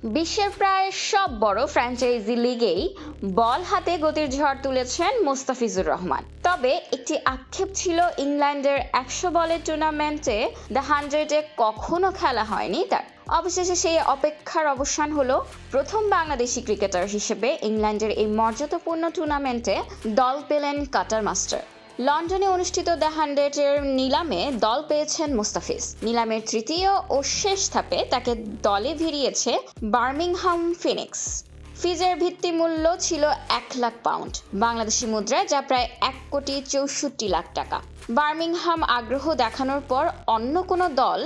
বিশ্বের প্রায় সব বড় ফ্র্যাঞ্চাইজি লিগেই বল হাতে গতির ঝড় তুলেছেন মোস্তাফিজুর রহমান। তবে একটি আক্ষেপ ছিল, ইংল্যান্ডের ১০০ বলের টুর্নামেন্টে দ্য 100-এ কখনো খেলা হয়নি তার। অবশেষে সেই অপেক্ষার অবসান হলো। প্রথম বাংলাদেশি ক্রিকেটার হিসেবে ইংল্যান্ডের এই মর্যাদাপূর্ণ টুর্নামেন্টে দল পেলেন কাটার মাস্টার। লন্ডনে অনুষ্ঠিত দ্য 100-এর নিলামে দল পেয়েছেন মোস্তাফিজ। নিলামের তৃতীয় ও শেষ ধাপে তাকে দলে ভিড়িয়েছে বার্মিংহাম ফিনিক্স। ফিজের ভিত্তি মূল্য ছিল ১ লাখ পাউন্ড, বাংলাদেশি মুদ্রায় যা প্রায় ১,৬৪,০০,০০০ টাকা। বার্মিংহাম আগ্রহ দেখানোর পর অন্য কোনো দল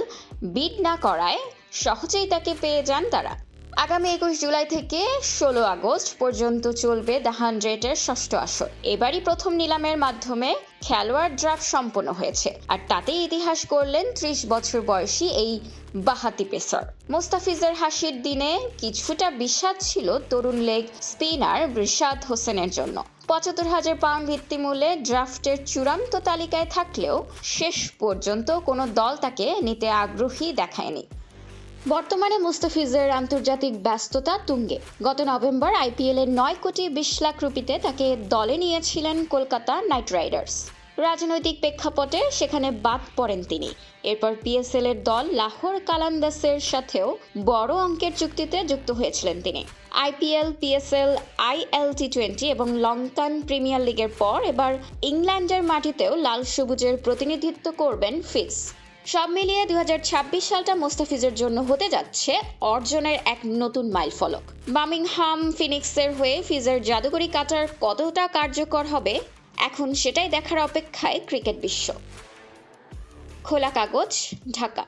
বিড না করায় সহজেই তাকে পেয়ে যান তারা। আগামী ২১ জুলাই থেকে ১৬ আগস্ট পর্যন্ত চলবে দ্য 100-এর ষষ্ঠ আসর। এবারই প্রথম নিলামের মাধ্যমে খেলোয়াড় ড্রাফট সম্পন্ন হয়েছে, আর তাতেই ইতিহাস করলেন ৩০ বছর বয়সী এই বাঁহাতি পেসার। মোস্তাফিজের হাসির দিনে কিছুটা বিষাদ ছিল তরুণ লেগ স্পিনার রিশাদ হোসেনের জন্য। ৭৫,০০০ পাউন্ড ভিত্তিমূল্যে ড্রাফটের চূড়ান্ত তালিকায় থাকলেও শেষ পর্যন্ত কোনো দল তাকে নিতে আগ্রহী দেখায়নি। বর্তমানে মুস্তাফিজের আন্তর্জাতিক ব্যস্ততা তুঙ্গে। গত নভেম্বর আইপিএলের ৯ কোটি ২০ লাখ রুপিতে তাকে দলে নিয়েছিলেন কলকাতা নাইট রাইডার্স। রাজনৈতিক প্রেক্ষাপটে সেখানে বাদ পড়েন তিনি। এরপর পিএসএল এর দল লাহোর কালান্দাসের সাথেও বড় অঙ্কের চুক্তিতে যুক্ত হয়েছিলেন তিনি। আইপিএল, পিএসএল, আইএল টি20 এবং লঙ্কান প্রিমিয়ার লিগের পর এবার ইংল্যান্ডের মাটিতেও লাল সবুজের প্রতিনিধিত্ব করবেন ফিজ। সব মিলিয়ে ২০২৬ সালটা মোস্তাফিজের জন্য হতে যাচ্ছে অর্জনের এক নতুন মাইলফলক। বার্মিংহাম ফিনিক্সের হয়ে ফিজের জাদুকরি কাটার কতটা কার্যকর হবে এখন সেটাই দেখার অপেক্ষায় ক্রিকেট বিশ্ব। খোলা কাগজ, ঢাকা।